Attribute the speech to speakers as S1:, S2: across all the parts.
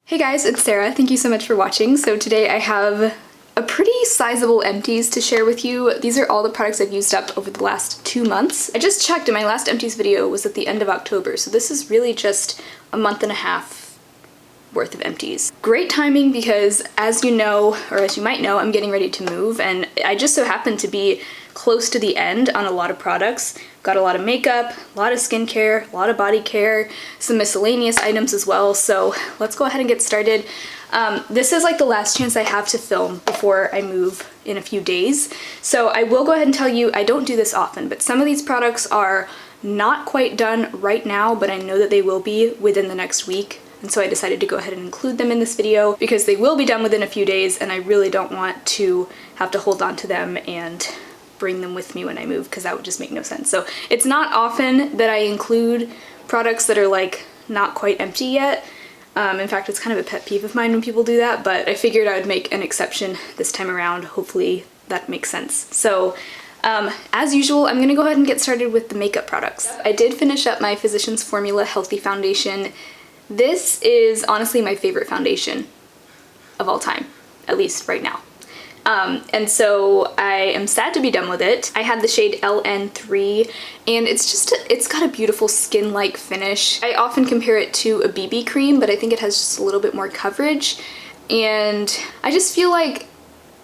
S1: Hey guys, it's Sarah. Thank you so much for watching. So today I have a pretty sizable empties to share with you. These are all the products I've used up over the last 2 months. I just checked and my last empties video was at the end of October, so this is really just a month and a half worth of empties. Great timing because, as you know, or as you might know, I'm getting ready to move and I just so happen to be close to the end on a lot of products. Got a lot of makeup, a lot of skincare, a lot of body care, some miscellaneous items as well, so let's go ahead and get started. This is like the last chance I have to film before I move in a few days, so I will go ahead and tell you I don't do this often, but some of these products are not quite done right now, but I know that they will be within the next week. And so I decided to go ahead and include them in this video because they will be done within a few days and I really don't want to have to hold on to them and bring them with me when I move because that would just make no sense. So it's not often that I include products that are like not quite empty yet. In fact, it's kind of a pet peeve of mine when people do that, but I figured I would make an exception this time around. Hopefully that makes sense. So as usual, I'm gonna go ahead and get started with the makeup products. I did finish up my Physicians Formula Healthy Foundation. This is honestly my favorite foundation of all time, at least right now. And so I am sad to be done with it. I had the shade LN3 and it's got a beautiful skin-like finish. I often compare it to a BB cream, but I think it has just a little bit more coverage. And I just feel like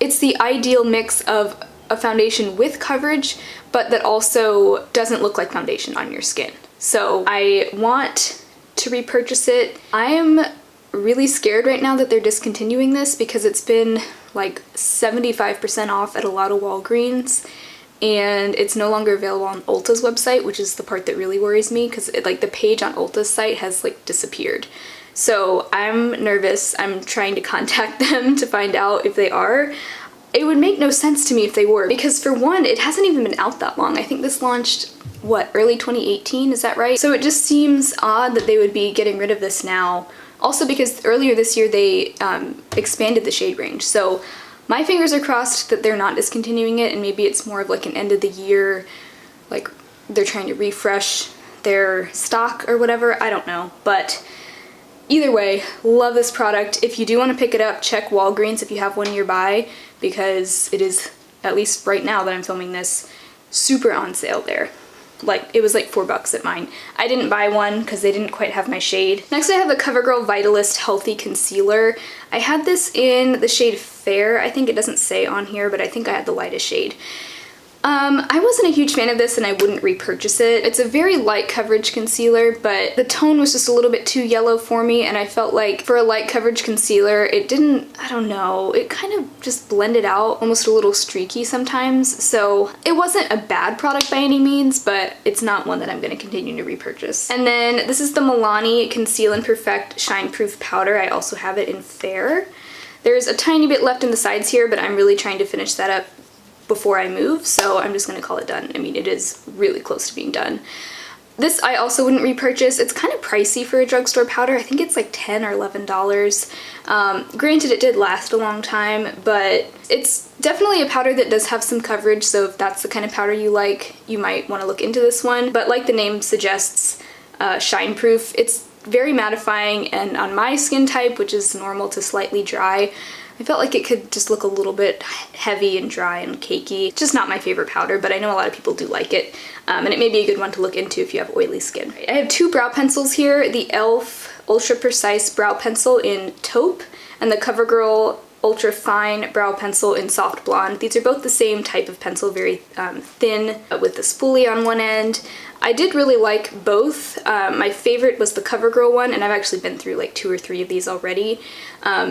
S1: it's the ideal mix of a foundation with coverage, but that also doesn't look like foundation on your skin. So I want to repurchase it. I am really scared right now that they're discontinuing this because it's been like 75% off at a lot of Walgreens and it's no longer available on Ulta's website, which is the part that really worries me because like the page on Ulta's site has like disappeared. So I'm nervous. I'm trying to contact them to find out if they are. It would make no sense to me if they were because for one, it hasn't even been out that long. I think this launched what, early 2018, is that right? So it just seems odd that they would be getting rid of this now. Also because earlier this year they expanded the shade range. So my fingers are crossed that they're not discontinuing it and maybe it's more of like an end of the year, like they're trying to refresh their stock or whatever, I don't know. But either way, love this product. If you do want to pick it up, check Walgreens if you have one nearby because it is, at least right now that I'm filming this, super on sale there. Like, it was like $4 at mine. I didn't buy one because they didn't quite have my shade. Next I have the CoverGirl Vitalist Healthy Concealer. I had this in the shade Fair. I think it doesn't say on here, but I think I had the lightest shade. I wasn't a huge fan of this and I wouldn't repurchase it. It's a very light coverage concealer, but the tone was just a little bit too yellow for me and I felt like for a light coverage concealer, it didn't, I don't know, it kind of just blended out, almost a little streaky sometimes. So it wasn't a bad product by any means, but it's not one that I'm going to continue to repurchase. And then this is the Milani Conceal and Perfect Shine Proof Powder. I also have it in Fair. There's a tiny bit left in the sides here, but I'm really trying to finish that up before I move, so I'm just gonna call it done. I mean, it is really close to being done. This I also wouldn't repurchase. It's kind of pricey for a drugstore powder. I think it's like $10 or $11. Granted, it did last a long time, but it's definitely a powder that does have some coverage, so if that's the kind of powder you like, you might want to look into this one. But like the name suggests, shine proof, it's very mattifying, and on my skin type, which is normal to slightly dry, I felt like it could just look a little bit heavy and dry and cakey. It's just not my favorite powder, but I know a lot of people do like it, and it may be a good one to look into if you have oily skin. I have two brow pencils here, the e.l.f. Ultra Precise Brow Pencil in Taupe and the CoverGirl Ultra Fine Brow Pencil in Soft Blonde. These are both the same type of pencil, very thin with the spoolie on one end. I did really like both. My favorite was the CoverGirl one, and I've actually been through like 2 or 3 of these already,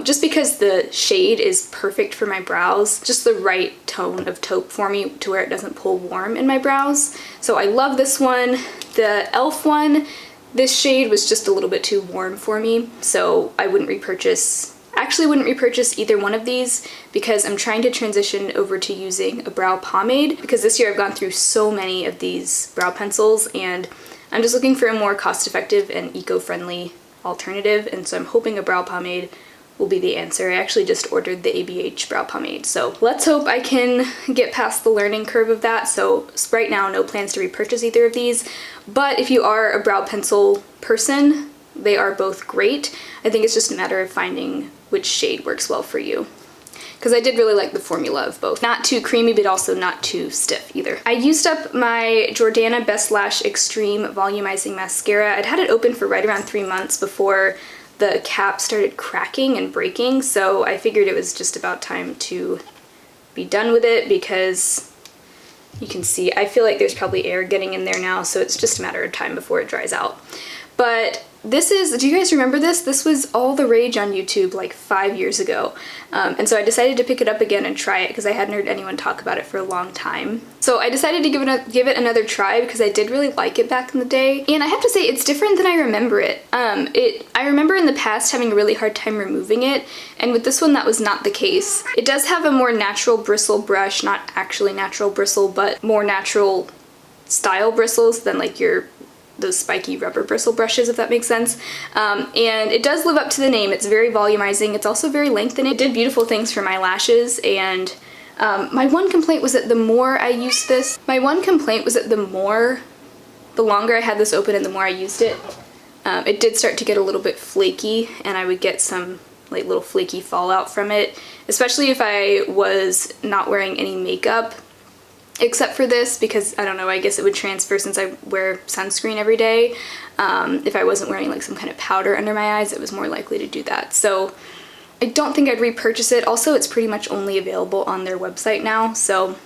S1: just because the shade is perfect for my brows, just the right tone of taupe for me to where it doesn't pull warm in my brows. So I love this one. The e.l.f. one, this shade was just a little bit too warm for me, so I wouldn't repurchase. Actually wouldn't repurchase either one of these because I'm trying to transition over to using a brow pomade because this year I've gone through so many of these brow pencils and I'm just looking for a more cost-effective and eco-friendly alternative, and so I'm hoping a brow pomade will be the answer. I actually just ordered the ABH brow pomade, so let's hope I can get past the learning curve of that. So right now, no plans to repurchase either of these, but if you are a brow pencil person, they are both great. I think it's just a matter of finding which shade works well for you. Because I did really like the formula of both. Not too creamy, but also not too stiff either. I used up my Jordana Best Lash Extreme Volumizing Mascara. I'd had it open for right around 3 months before the cap started cracking and breaking, so I figured it was just about time to be done with it, because you can see, I feel like there's probably air getting in there now, so it's just a matter of time before it dries out. But this is, do you guys remember this? This was all the rage on YouTube like 5 years ago. And so I decided to pick it up again and try it because I hadn't heard anyone talk about it for a long time. So I decided to give it another try because I did really like it back in the day. And I have to say, it's different than I remember it. I remember in the past having a really hard time removing it, and with this one that was not the case. It does have a more natural bristle brush, not actually natural bristle, but more natural style bristles than like those spiky rubber bristle brushes, if that makes sense. And it does live up to the name. It's very volumizing. It's also very lengthening. It did beautiful things for my lashes, and my one complaint was that the more I used this, the longer I had this open and the more I used it, it did start to get a little bit flaky, and I would get some like little flaky fallout from it, especially if I was not wearing any makeup. Except for this, because I don't know, I guess it would transfer since I wear sunscreen every day. If I wasn't wearing like some kind of powder under my eyes, it was more likely to do that. So I don't think I'd repurchase it. Also, it's pretty much only available on their website now, so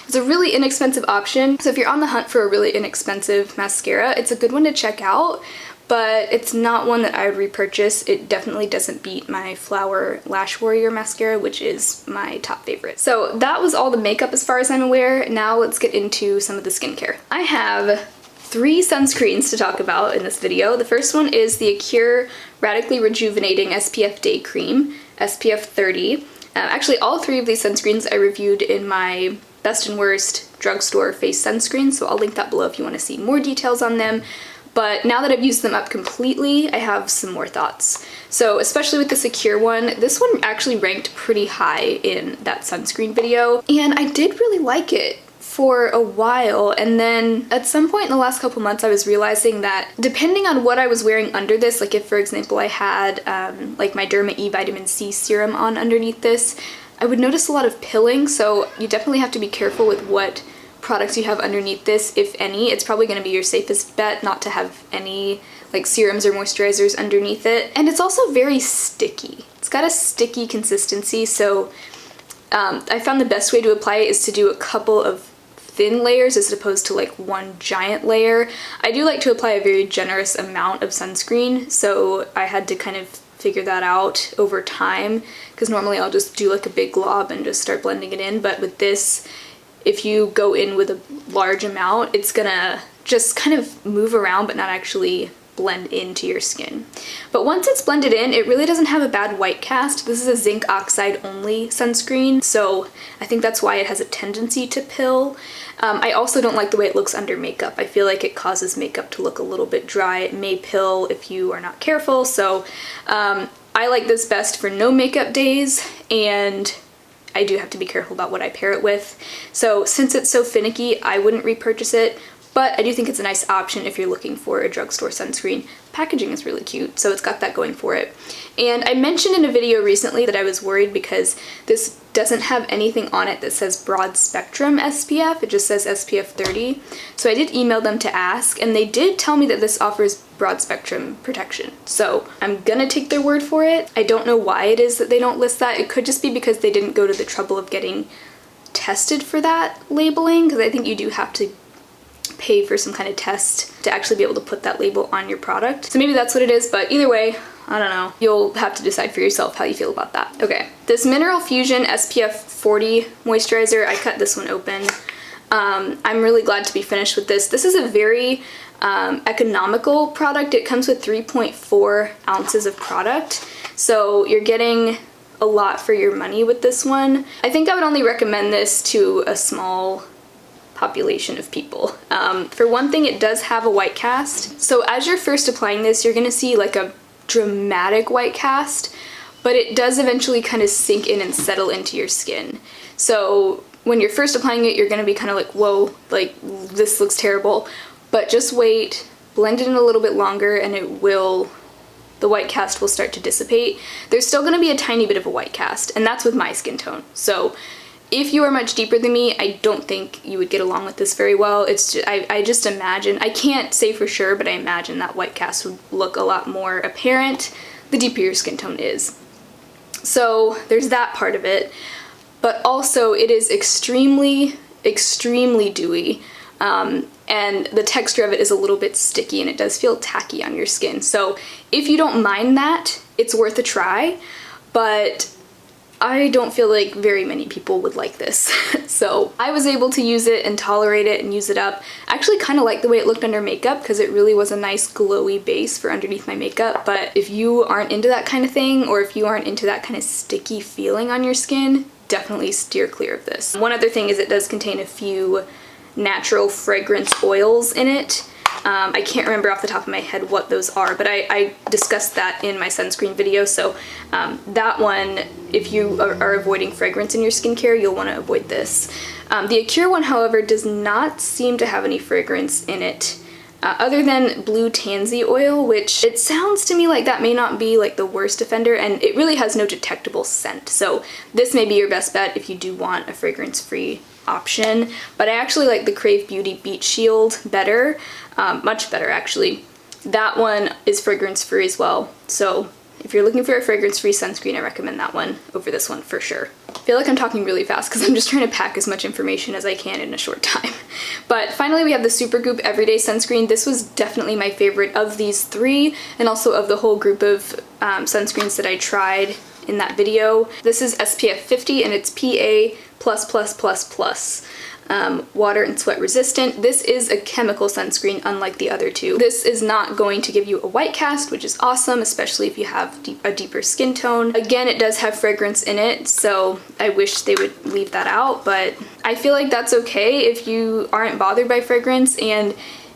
S1: it's a really inexpensive option. So if you're on the hunt for a really inexpensive mascara, it's a good one to check out. But it's not one that I would repurchase. It definitely doesn't beat my Flower Lash Warrior mascara, which is my top favorite. So that was all the makeup as far as I'm aware. Now let's get into some of the skincare. I have 3 sunscreens to talk about in this video. The first one is the Acure Radically Rejuvenating SPF Day Cream, SPF 30. Actually, all 3 of these sunscreens I reviewed in my Best and Worst drugstore face sunscreen, so I'll link that below if you want to see more details on them. But now that I've used them up completely, I have some more thoughts. So especially with the Acure one, this one actually ranked pretty high in that sunscreen video, and I did really like it for a while. And then at some point in the last couple months, I was realizing that depending on what I was wearing under this, like if for example I had like my Derma E Vitamin C serum on underneath this, I would notice a lot of pilling. So you definitely have to be careful with what products you have underneath this, if any. It's probably going to be your safest bet not to have any like serums or moisturizers underneath it. And it's also very sticky. It's got a sticky consistency, so I found the best way to apply it is to do a couple of thin layers as opposed to like one giant layer. I do like to apply a very generous amount of sunscreen, so I had to kind of figure that out over time, because normally I'll just do like a big glob and just start blending it in, but with this, if you go in with a large amount, it's gonna just kind of move around but not actually blend into your skin. But once it's blended in, it really doesn't have a bad white cast. This is a zinc oxide only sunscreen, so I think that's why it has a tendency to pill. I also don't like the way it looks under makeup. I feel like it causes makeup to look a little bit dry. It may pill if you are not careful, so I like this best for no makeup days, and I do have to be careful about what I pair it with. So since it's so finicky, I wouldn't repurchase it, but I do think it's a nice option if you're looking for a drugstore sunscreen. Packaging is really cute, so it's got that going for it. And I mentioned in a video recently that I was worried because this doesn't have anything on it that says broad spectrum SPF, it just says SPF 30. So I did email them to ask, and they did tell me that this offers broad spectrum protection. So I'm gonna take their word for it. I don't know why it is that they don't list that. It could just be because they didn't go to the trouble of getting tested for that labeling, because I think you do have to pay for some kind of test to actually be able to put that label on your product. So maybe that's what it is, but either way, I don't know. You'll have to decide for yourself how you feel about that. Okay, this Mineral Fusion SPF 40 moisturizer, I cut this one open. I'm really glad to be finished with this. This is a very economical product. It comes with 3.4 ounces of product, so you're getting a lot for your money with this one. I think I would only recommend this to a small population of people. For one thing, it does have a white cast. So as you're first applying this, you're gonna see like a dramatic white cast, but it does eventually kind of sink in and settle into your skin. So when you're first applying it, you're gonna be kind of like, whoa, like this looks terrible, but just wait, blend it in a little bit longer, and it will the white cast will start to dissipate. There's still going to be a tiny bit of a white cast, and that's with my skin tone. So if you are much deeper than me, I don't think you would get along with this very well. It's just, I just imagine, I can't say for sure, but I imagine that white cast would look a lot more apparent the deeper your skin tone is. So there's that part of it, but also it is extremely, extremely dewy. And the texture of it is a little bit sticky and it does feel tacky on your skin. So if you don't mind that, it's worth a try, but I don't feel like very many people would like this. So I was able to use it and tolerate it and use it up. I actually kind of like the way it looked under makeup because it really was a nice glowy base for underneath my makeup. But if you aren't into that kind of thing, or if you aren't into that kind of sticky feeling on your skin, definitely steer clear of this. One other thing is it does contain a few natural fragrance oils in it. I can't remember off the top of my head what those are, but I discussed that in my sunscreen video, so that one, if you are avoiding fragrance in your skincare, you'll want to avoid this. The Acure one, however, does not seem to have any fragrance in it, other than blue tansy oil, which it sounds to me like that may not be like the worst offender, and it really has no detectable scent, so this may be your best bet if you do want a fragrance-free option. But I actually like the Crave Beauty Beach Shield better, much better actually. That one is fragrance free as well, so if you're looking for a fragrance free sunscreen, I recommend that one over this one for sure. I feel like I'm talking really fast because I'm just trying to pack as much information as I can in a short time. But finally we have the Supergoop Everyday Sunscreen. This was definitely my favorite of these three, and also of the whole group of sunscreens that I tried in that video. This is SPF 50 and it's PA+++++. Water and sweat resistant. This is a chemical sunscreen unlike the other two. This is not going to give you a white cast, which is awesome, especially if you have a deeper skin tone. Again, it does have fragrance in it, so I wish they would leave that out, but I feel like that's okay if you aren't bothered by fragrance, and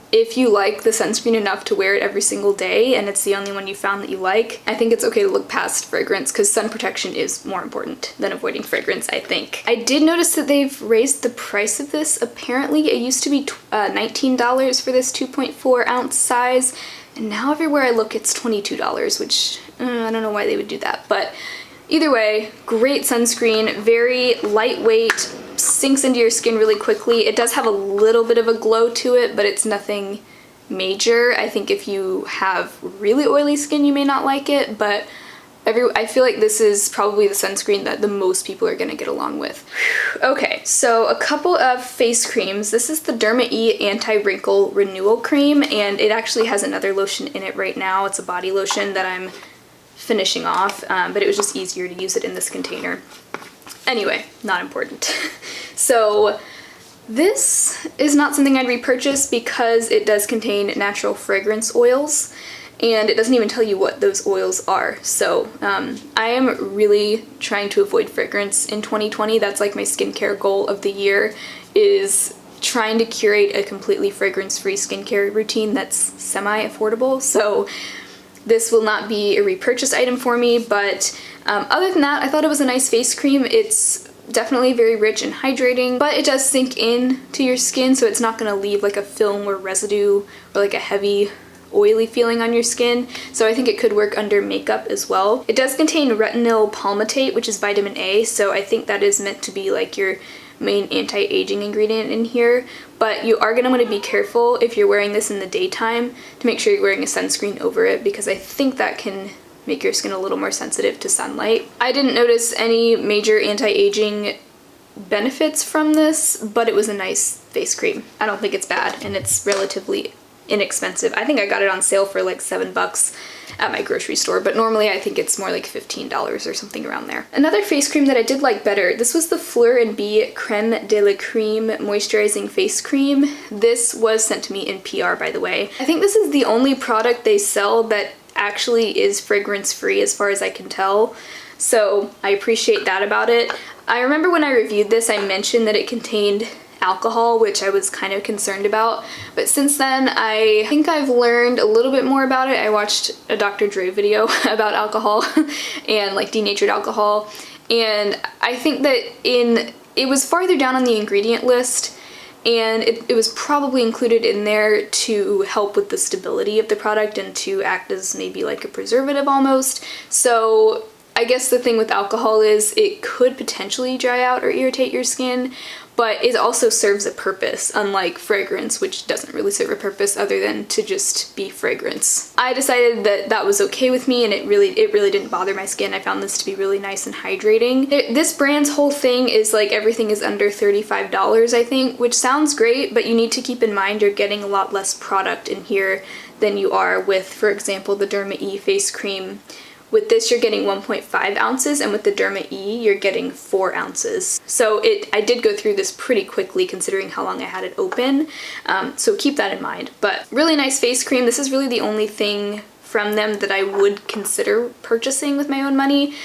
S1: if you like the sunscreen enough to wear it every single day and it's the only one you found that you like, I think it's okay to look past fragrance because sun protection is more important than avoiding fragrance, I think. I did notice that they've raised the price of this. Apparently it used to be $19 for this 2.4 ounce size, and now everywhere I look it's $22, which I don't know why they would do that, but either way, great sunscreen, very lightweight, sinks into your skin really quickly. It does have a little bit of a glow to it, but it's nothing major. I think if you have really oily skin, you may not like it, but I feel like this is probably the sunscreen that the most people are gonna get along with. Okay, so a couple of face creams. This is the Derma E Anti-Wrinkle Renewal Cream, and it actually has another lotion in it right now. It's a body lotion that I'm finishing off, but it was just easier to use it in this container. Anyway, not important. So this is not something I'd repurchase because it does contain natural fragrance oils, and it doesn't even tell you what those oils are. So I am really trying to avoid fragrance in 2020. That's like my skincare goal of the year, is trying to curate a completely fragrance-free skincare routine that's semi-affordable. So this will not be a repurchase item for me, but other than that, I thought it was a nice face cream. It's definitely very rich and hydrating, but it does sink in to your skin, so it's not going to leave like a film or residue or like a heavy oily feeling on your skin, so I think it could work under makeup as well. It does contain retinol palmitate, which is vitamin A, so I think that is meant to be like your main anti-aging ingredient in here, but you are going to want to be careful if you're wearing this in the daytime to make sure you're wearing a sunscreen over it, because I think that can make your skin a little more sensitive to sunlight. I didn't notice any major anti-aging benefits from this, but it was a nice face cream. I don't think it's bad, and it's relatively inexpensive. I think I got it on sale for like $7 at my grocery store, but normally I think it's more like $15 or something around there. Another face cream that I did like better, this was the Fleur & Bee Creme de la Creme Moisturizing Face Cream. This was sent to me in PR, by the way. I think this is the only product they sell that actually is fragrance free as far as I can tell, so I appreciate that about it. I remember when I reviewed this I mentioned that it contained alcohol, which I was kind of concerned about, but since then I think I've learned a little bit more about it. I watched a Dr. Dre video about alcohol and like denatured alcohol, and I think that it was farther down on the ingredient list, and it was probably included in there to help with the stability of the product and to act as maybe like a preservative almost. So I guess the thing with alcohol is it could potentially dry out or irritate your skin, but it also serves a purpose, unlike fragrance, which doesn't really serve a purpose other than to just be fragrance. I decided that that was okay with me, and it really didn't bother my skin. I found this to be really nice and hydrating. This brand's whole thing is like everything is under $35, I think, which sounds great, but you need to keep in mind you're getting a lot less product in here than you are with, for example, the Derma E face cream. With this, you're getting 1.5 ounces, and with the Derma E, you're getting 4 ounces. So I did go through this pretty quickly considering how long I had it open, so keep that in mind. But really nice face cream. This is really the only thing from them that I would consider purchasing with my own money,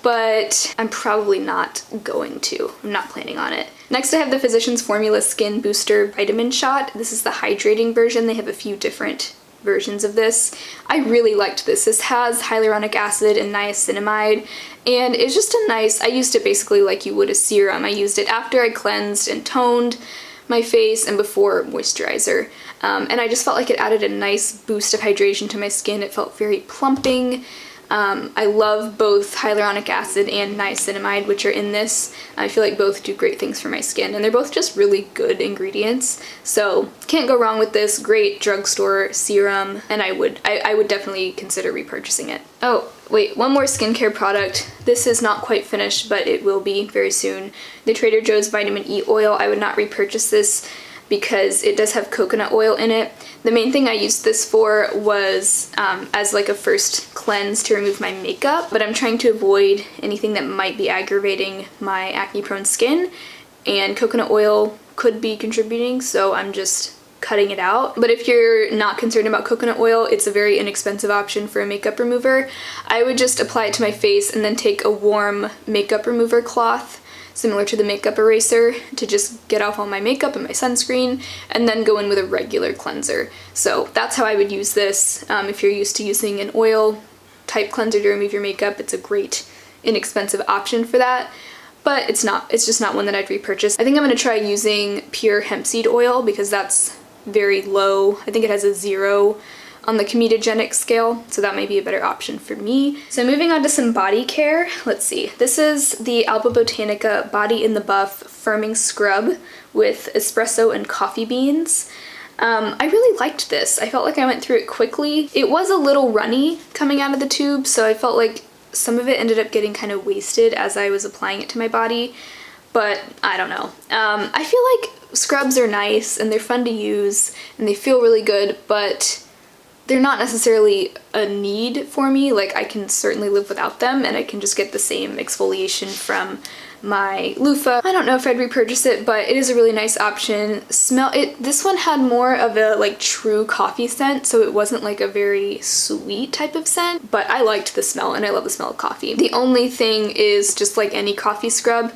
S1: but I'm probably not going to. I'm not planning on it. Next, I have the Physicians Formula Skin Booster Vitamin Shot. This is the hydrating version. They have a few different versions of this. I really liked this. This has hyaluronic acid and niacinamide, and it's just a nice, I used it basically like you would a serum. I used it after I cleansed and toned my face and before moisturizer. And I just felt like it added a nice boost of hydration to my skin. It felt very plumping. I love both hyaluronic acid and niacinamide, which are in this. I feel like both do great things for my skin, and they're both just really good ingredients. So can't go wrong with this. Great drugstore serum, and I would definitely consider repurchasing it. Oh, wait, one more skincare product. This is not quite finished, but it will be very soon. The Trader Joe's Vitamin E Oil. I would not repurchase this because it does have coconut oil in it. The main thing I used this for was as like a first cleanse to remove my makeup, but I'm trying to avoid anything that might be aggravating my acne-prone skin, and coconut oil could be contributing, so I'm just cutting it out. But if you're not concerned about coconut oil, it's a very inexpensive option for a makeup remover. I would just apply it to my face and then take a warm makeup remover cloth, similar to the makeup eraser, to just get off all my makeup and my sunscreen, and then go in with a regular cleanser. So that's how I would use this. If you're used to using an oil type cleanser to remove your makeup, it's a great inexpensive option for that. But it's just not one that I'd repurchase. I think I'm gonna try using pure hemp seed oil because that's very low. I think it has a 0 on the comedogenic scale, so that might be a better option for me. So moving on to some body care. Let's see. This is the Alba Botanica Body in the Buff Firming Scrub with espresso and coffee beans. I really liked this. I felt like I went through it quickly. It was a little runny coming out of the tube, so I felt like some of it ended up getting kind of wasted as I was applying it to my body, but I don't know. I feel like scrubs are nice and they're fun to use and they feel really good, but they're not necessarily a need for me. Like, I can certainly live without them, and I can just get the same exfoliation from my loofah. I don't know if I'd repurchase it, but it is a really nice option. This one had more of a like true coffee scent, so it wasn't like a very sweet type of scent, but I liked the smell and I love the smell of coffee. The only thing is, just like any coffee scrub,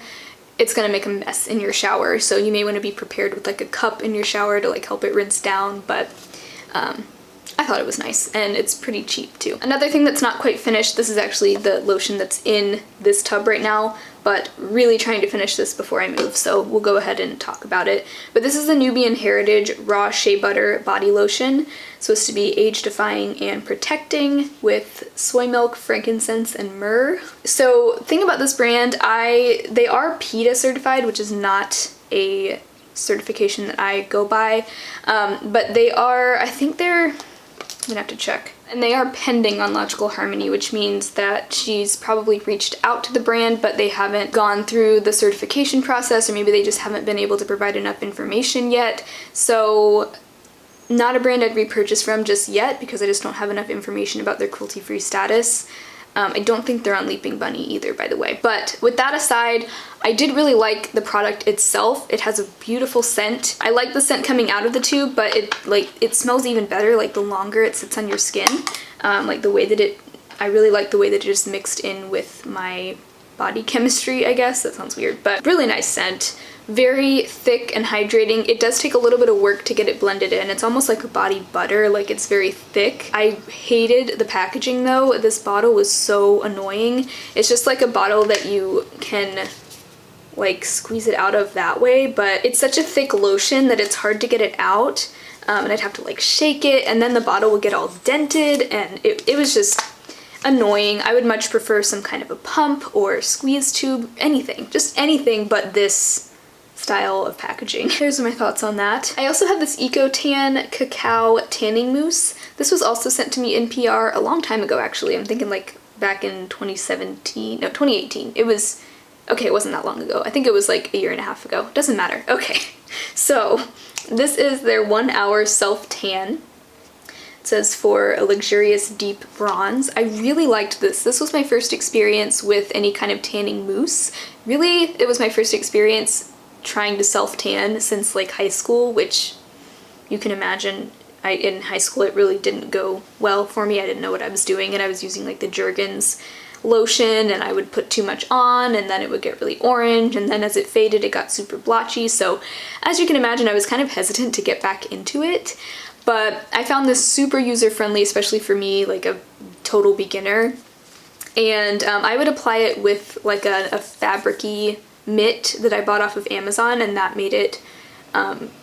S1: it's gonna make a mess in your shower, so you may want to be prepared with like a cup in your shower to like help it rinse down, but I thought it was nice, and it's pretty cheap too. Another thing that's not quite finished, this is actually the lotion that's in this tub right now, but really trying to finish this before I move, so we'll go ahead and talk about it. But this is the Nubian Heritage Raw Shea Butter Body Lotion. It's supposed to be age-defying and protecting with soy milk, frankincense, and myrrh. So thing about this brand, they are PETA certified, which is not a certification that I go by, but they are, I think they're, I'm gonna have to check. And they are pending on Logical Harmony, which means that she's probably reached out to the brand, but they haven't gone through the certification process, or maybe they just haven't been able to provide enough information yet. So not a brand I'd repurchase from just yet, because I just don't have enough information about their cruelty-free status. I don't think they're on Leaping Bunny either, by the way. But with that aside, I did really like the product itself. It has a beautiful scent. I like the scent coming out of the tube, but it smells even better like the longer it sits on your skin. Like the way that I really like the way that it just mixed in with my body chemistry, I guess. That sounds weird, but really nice scent. Very thick and hydrating. It does take a little bit of work to get it blended in. It's almost like a body butter, like it's very thick. I hated the packaging though. This bottle was so annoying. It's just like a bottle that you can like squeeze it out of that way, but it's such a thick lotion that it's hard to get it out, and I'd have to like shake it, and then the bottle would get all dented, and it was just annoying. I would much prefer some kind of a pump or squeeze tube, anything, just anything but this style of packaging. Here's my thoughts on that. I also have this Eco Tan Cacao Tanning Mousse. This was also sent to me in PR a long time ago, actually. I'm thinking like back in 2017, no, 2018. It was, okay, it wasn't that long ago. I think it was like a year and a half ago. Doesn't matter. Okay, so this is their 1 hour self-tan. It says for a luxurious deep bronze. I really liked this. This was my first experience with any kind of tanning mousse. Really, it was my first experience trying to self-tan since like high school, which you can imagine in high school it really didn't go well for me. I didn't know what I was doing, and I was using like the Jergens lotion, and I would put too much on and then it would get really orange, and then as it faded it got super blotchy. So as you can imagine, I was kind of hesitant to get back into it, but I found this super user-friendly, especially for me, like a total beginner. And I would apply it with like a fabric-y mitt that I bought off of Amazon, and that made it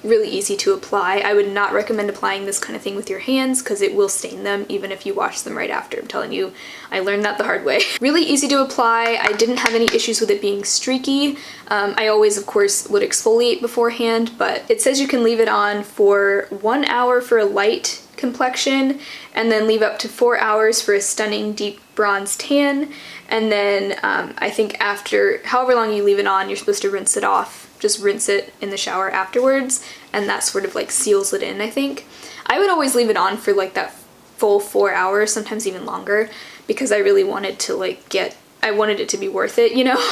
S1: really easy to apply. I would not recommend applying this kind of thing with your hands because it will stain them even if you wash them right after. I'm telling you, I learned that the hard way. Really easy to apply. I didn't have any issues with it being streaky. I always, of course, would exfoliate beforehand, but it says you can leave it on for 1 hour for a light complexion, and then leave up to 4 hours for a stunning deep bronze tan. And then I think after however long you leave it on, you're supposed to rinse it off. Just rinse it in the shower afterwards, and that sort of like seals it in, I think. I would always leave it on for like that full 4 hours, sometimes even longer, because I really wanted to like I wanted it to be worth it, you know?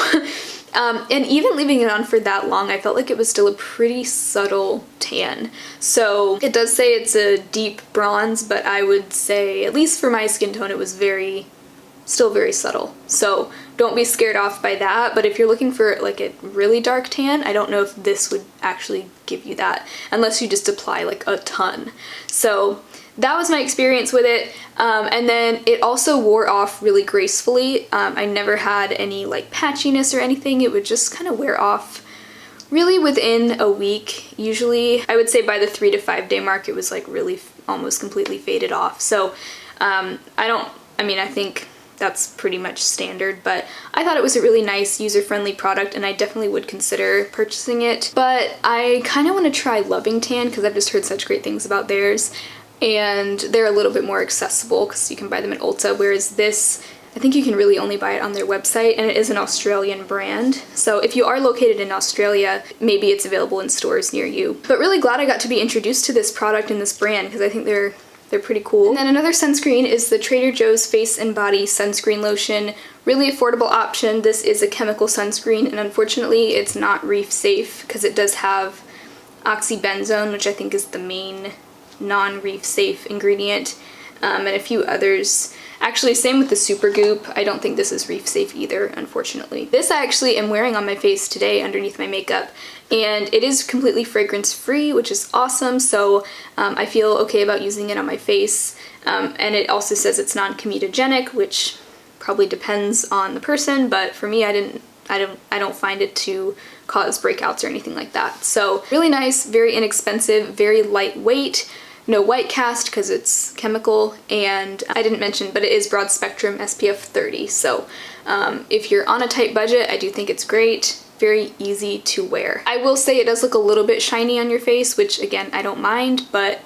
S1: And even leaving it on for that long, I felt like it was still a pretty subtle tan. So it does say it's a deep bronze, but I would say, at least for my skin tone, it was still very subtle. So don't be scared off by that, but if you're looking for like a really dark tan, I don't know if this would actually give you that, unless you just apply like a ton. So that was my experience with it, and then it also wore off really gracefully. I never had any like patchiness or anything. It would just kind of wear off really within a week. Usually I would say by the 3 to 5 day mark it was like really almost completely faded off. So I think that's pretty much standard, but I thought it was a really nice user-friendly product, and I definitely would consider purchasing it. But I kind of want to try Loving Tan because I've just heard such great things about theirs, and they're a little bit more accessible because you can buy them at Ulta, whereas this, I think you can really only buy it on their website, and it is an Australian brand. So if you are located in Australia, maybe it's available in stores near you. But really glad I got to be introduced to this product and this brand because I think they're pretty cool. And then another sunscreen is the Trader Joe's Face and Body Sunscreen Lotion. Really affordable option. This is a chemical sunscreen, and unfortunately it's not reef safe because it does have oxybenzone, which I think is the main non-reef safe ingredient, and a few others. Actually, same with the Supergoop. I don't think this is reef safe either, unfortunately. This I actually am wearing on my face today underneath my makeup, and it is completely fragrance free, which is awesome. So I feel okay about using it on my face, and it also says it's non-comedogenic, which probably depends on the person, but for me, I don't find it to cause breakouts or anything like that. So really nice, very inexpensive, very lightweight. No white cast because it's chemical, and I didn't mention, but it is broad spectrum SPF 30. So if you're on a tight budget, I do think it's great. Very easy to wear. I will say it does look a little bit shiny on your face, which again, I don't mind, but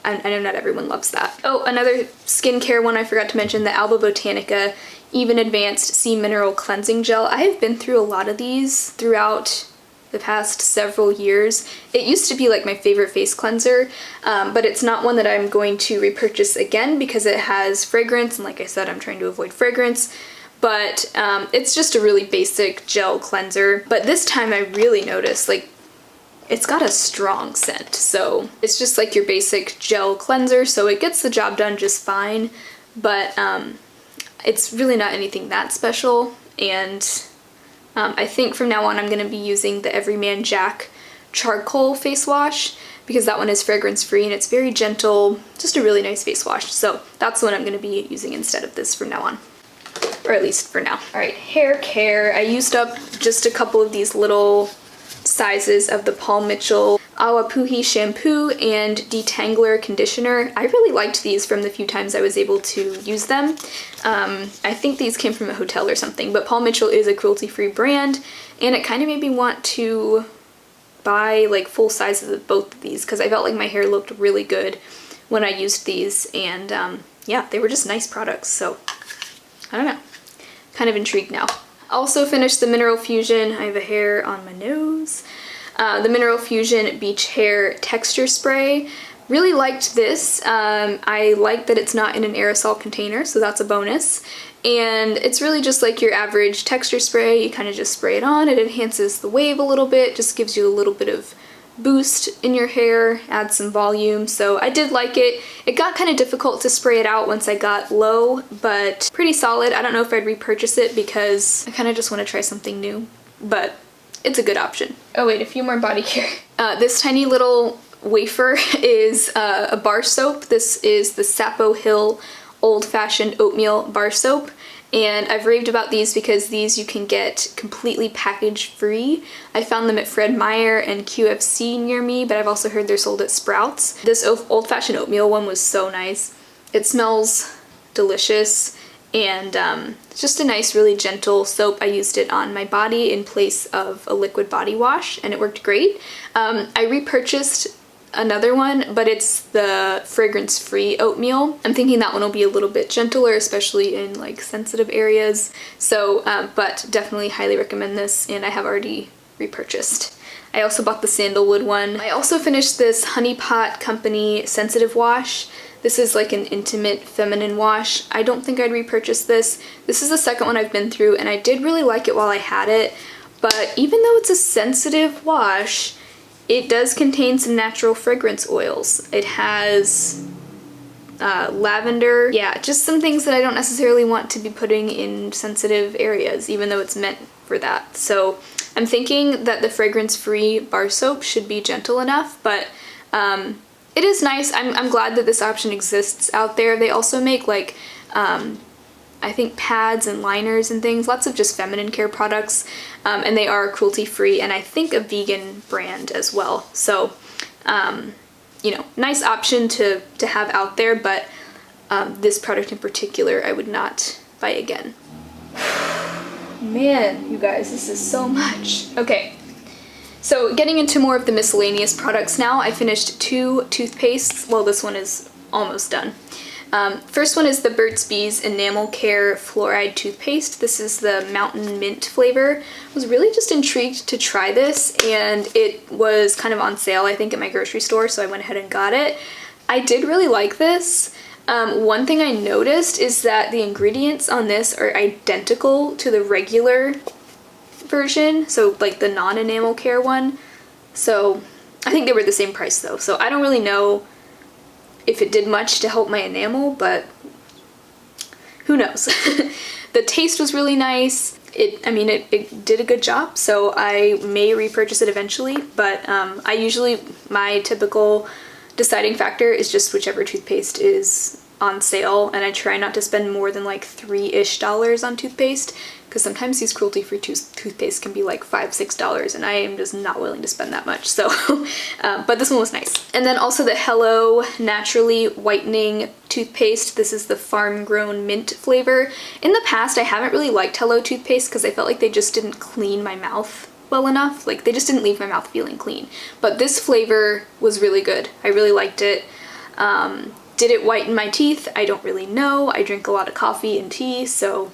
S1: I know not everyone loves that. Oh, another skincare one I forgot to mention, the Alba Botanica Even Advanced Sea Mineral Cleansing Gel. I have been through a lot of these throughout the past several years. It used to be like my favorite face cleanser, but it's not one that I'm going to repurchase again because it has fragrance, and like I said, I'm trying to avoid fragrance, but it's just a really basic gel cleanser. But this time I really noticed, like, it's got a strong scent, so it's just like your basic gel cleanser, so it gets the job done just fine, but it's really not anything that special. And I think from now on I'm going to be using the Everyman Jack Charcoal Face Wash because that one is fragrance free and it's very gentle, just a really nice face wash. So that's the one I'm going to be using instead of this from now on. or at least for now. All right, hair care. I used up just a couple of these little sizes of the Paul Mitchell Awapuhi shampoo and detangler conditioner. I really liked these from the few times I was able to use them. I think these came from a hotel or something, but Paul Mitchell is a cruelty-free brand, and it kind of made me want to buy like full sizes of both of these because I felt like my hair looked really good when I used these, and yeah, they were just nice products, so I don't know. Kind of intrigued now. Also finished the Mineral Fusion. I have a hair on my nose. The Mineral Fusion Beach Hair Texture Spray. Really liked this. I like that it's not in an aerosol container, so that's a bonus. And it's really just like your average texture spray. You kind of just spray it on. It enhances the wave a little bit, just gives you a little bit of boost in your hair, adds some volume, so I did like it. It got kind of difficult to spray it out once I got low, but pretty solid. I don't know if I'd repurchase it because I kind of just want to try something new, but it's a good option. Oh wait, a few more body care. This tiny little wafer is a bar soap. This is the Sapo Hill Old Fashioned Oatmeal Bar Soap. And I've raved about these because these you can get completely package free. I found them at Fred Meyer and QFC near me, but I've also heard they're sold at Sprouts. This old-fashioned oatmeal one was so nice. It smells delicious, and it's just a nice, really gentle soap. I used it on my body in place of a liquid body wash, and it worked great. I repurchased another one, but it's the fragrance-free oatmeal. I'm thinking that one will be a little bit gentler, especially in like sensitive areas. So, but definitely highly recommend this, and I have already repurchased. I also bought the sandalwood one. I also finished this Honey Pot Company Sensitive Wash. This is like an intimate feminine wash. I don't think I'd repurchase this. This is the second one I've been through, and I did really like it while I had it, but even though it's a sensitive wash, it does contain some natural fragrance oils. It has lavender. Yeah, just some things that I don't necessarily want to be putting in sensitive areas, even though it's meant for that. So I'm thinking that the fragrance-free bar soap should be gentle enough, but it is nice. I'm glad that this option exists out there. They also make like I think pads and liners and things, lots of just feminine care products, and they are cruelty-free, and I think a vegan brand as well. So, you know, nice option to have out there, but this product in particular I would not buy again. Man, you guys, this is so much. Okay, so getting into more of the miscellaneous products now, I finished 2 toothpastes. Well, this one is almost done. First one is the Burt's Bees Enamel Care Fluoride Toothpaste. This is the Mountain Mint flavor. I was really just intrigued to try this, and it was kind of on sale, I think, at my grocery store, so I went ahead and got it. I did really like this. One thing I noticed is that the ingredients on this are identical to the regular version, so like the non-enamel care one. So I think they were the same price though, so I don't really know if it did much to help my enamel, but who knows. The taste was really nice. It did a good job, so I may repurchase it eventually, but my typical deciding factor is just whichever toothpaste is on sale, and I try not to spend more than like $3-ish on toothpaste, because sometimes these cruelty-free toothpaste can be like $5-6, and I am just not willing to spend that much, so but this one was nice. And then also the Hello Naturally Whitening toothpaste. This is the Farm Grown Mint flavor. In the past, I haven't really liked Hello toothpaste because I felt like they just didn't clean my mouth well enough. Like, they just didn't leave my mouth feeling clean. But this flavor was really good. I really liked it. Did it whiten my teeth? I don't really know. I drink a lot of coffee and tea, so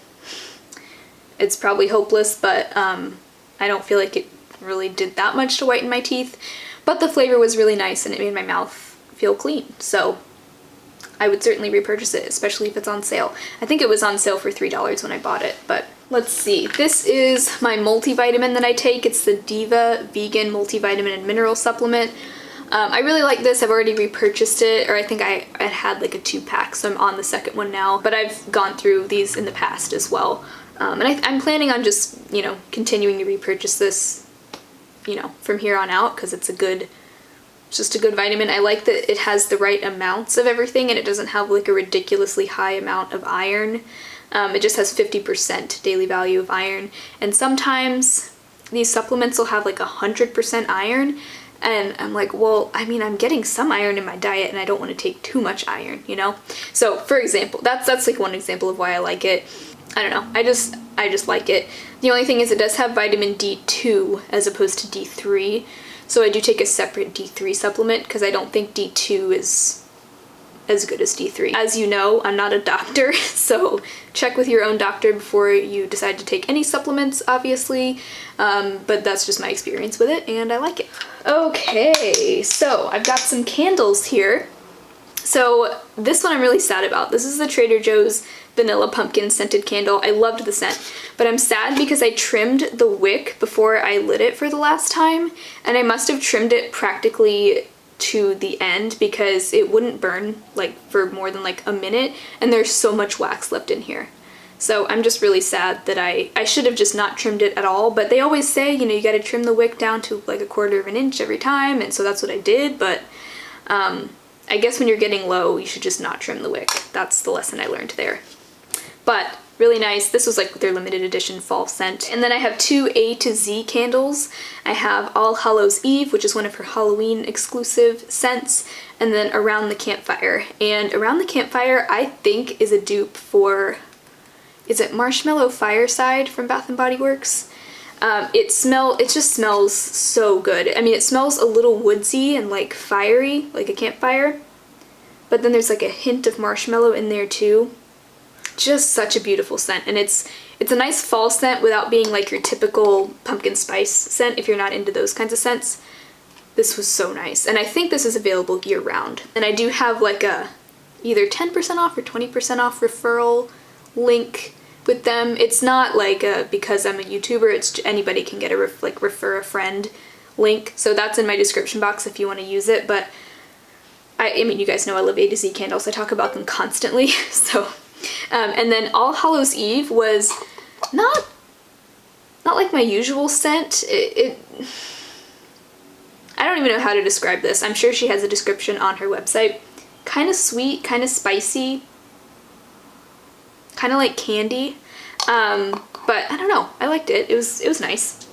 S1: it's probably hopeless, but I don't feel like it really did that much to whiten my teeth. But the flavor was really nice, and it made my mouth feel clean, so I would certainly repurchase it, especially if it's on sale. I think it was on sale for $3 when I bought it, but let's see. This is my multivitamin that I take. It's the Diva Vegan Multivitamin and Mineral Supplement. I really like this. I've already repurchased it, or I think I had like a 2-pack, so I'm on the second one now, but I've gone through these in the past as well. And I'm planning on just, you know, continuing to repurchase this, you know, from here on out, because it's just a good vitamin. I like that it has the right amounts of everything, and it doesn't have like a ridiculously high amount of iron. It just has 50% daily value of iron, and sometimes these supplements will have like 100% iron, and I'm like, well, I mean, I'm getting some iron in my diet and I don't want to take too much iron, you know? So for example, that's like one example of why I like it. I don't know, I just like it. The only thing is it does have vitamin D2 as opposed to D3, so I do take a separate D3 supplement because I don't think D2 is as good as D3. As you know, I'm not a doctor, so check with your own doctor before you decide to take any supplements, obviously, but that's just my experience with it, and I like it. Okay, so I've got some candles here. So this one I'm really sad about. This is the Trader Joe's Vanilla Pumpkin Scented Candle. I loved the scent, but I'm sad because I trimmed the wick before I lit it for the last time, and I must have trimmed it practically to the end because it wouldn't burn like for more than like a minute, and there's so much wax left in here. So I'm just really sad that I should have just not trimmed it at all, but they always say, you know, you got to trim the wick down to like 1/4 of an inch every time, and so that's what I did, but I guess when you're getting low, you should just not trim the wick. That's the lesson I learned there. But really nice. This was like their limited edition fall scent. And then I have 2 A to Z candles. I have All Hallows Eve, which is one of her Halloween exclusive scents, and then Around the Campfire. And Around the Campfire, I think, is a dupe for, is it Marshmallow Fireside from Bath & Body Works? It just smells so good. I mean, it smells a little woodsy and like fiery, like a campfire, but then there's like a hint of marshmallow in there too. Just such a beautiful scent, and it's a nice fall scent without being like your typical pumpkin spice scent if you're not into those kinds of scents. This was so nice, and I think this is available year round. And I do have like a either 10% off or 20% off referral link with them. It's not like a because I'm a YouTuber, it's anybody can get a refer a friend link, so that's in my description box if you want to use it. But I mean, you guys know I love A to Z candles, I talk about them constantly. So and then All Hallows Eve was not like my usual scent. I don't even know how to describe this. I'm sure she has a description on her website. Kind of sweet, kind of spicy, kind of like candy, but I don't know, I liked it. It was nice.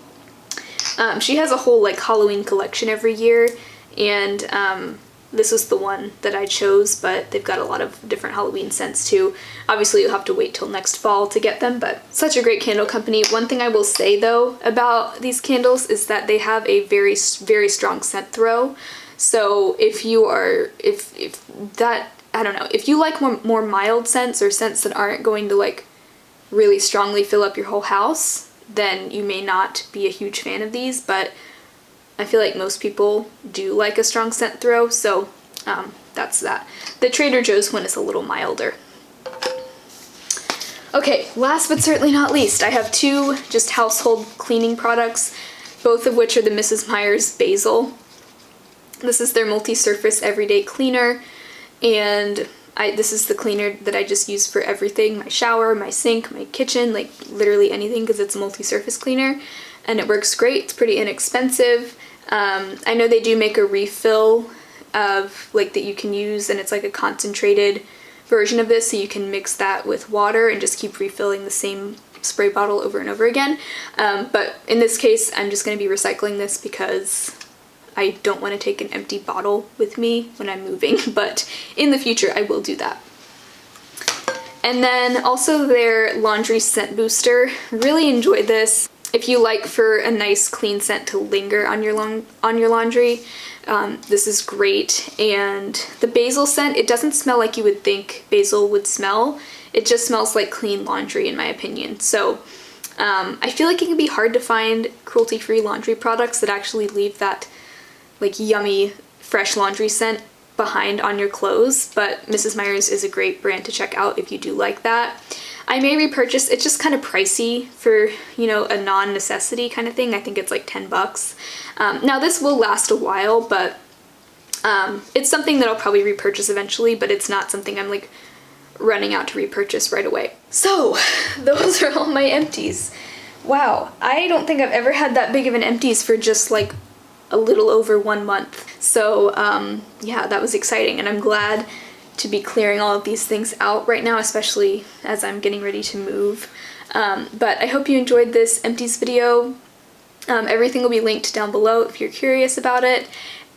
S1: She has a whole like Halloween collection every year, and this was the one that I chose, but they've got a lot of different Halloween scents too. Obviously you'll have to wait till next fall to get them, but such a great candle company. One thing I will say though about these candles is that they have a very, very strong scent throw. So if you are, if that, I don't know, if you like more mild scents or scents that aren't going to like really strongly fill up your whole house, then you may not be a huge fan of these, but I feel like most people do like a strong scent throw, so that's that. The Trader Joe's one is a little milder. Okay, last but certainly not least, I have 2 just household cleaning products, both of which are the Mrs. Meyer's Basil. This is their multi-surface everyday cleaner, and this is the cleaner that I just use for everything, my shower, my sink, my kitchen, like literally anything, because it's a multi-surface cleaner, and it works great. It's pretty inexpensive. I know they do make a refill of like that you can use, and it's like a concentrated version of this, so you can mix that with water and just keep refilling the same spray bottle over and over again. But in this case, I'm just going to be recycling this because I don't want to take an empty bottle with me when I'm moving, but in the future I will do that. And then also their laundry scent booster. Really enjoyed this. If you like for a nice clean scent to linger on your laundry, this is great. And the basil scent, it doesn't smell like you would think basil would smell. It just smells like clean laundry in my opinion. So I feel like it can be hard to find cruelty-free laundry products that actually leave that like yummy fresh laundry scent behind on your clothes, but Mrs. Meyer's is a great brand to check out if you do like that. I may repurchase, it's just kind of pricey for, you know, a non-necessity kind of thing. I think it's like 10 bucks. Now this will last a while, but it's something that I'll probably repurchase eventually, but it's not something I'm like running out to repurchase right away. So those are all my empties. Wow, I don't think I've ever had that big of an empties for just like a little over 1 month. So yeah, that was exciting, and I'm glad to be clearing all of these things out right now, especially as I'm getting ready to move. But I hope you enjoyed this empties video. Everything will be linked down below if you're curious about it.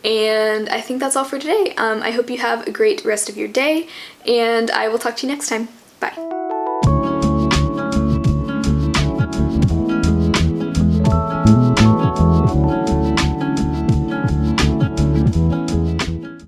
S1: And I think that's all for today. I hope you have a great rest of your day, and I will talk to you next time. Bye.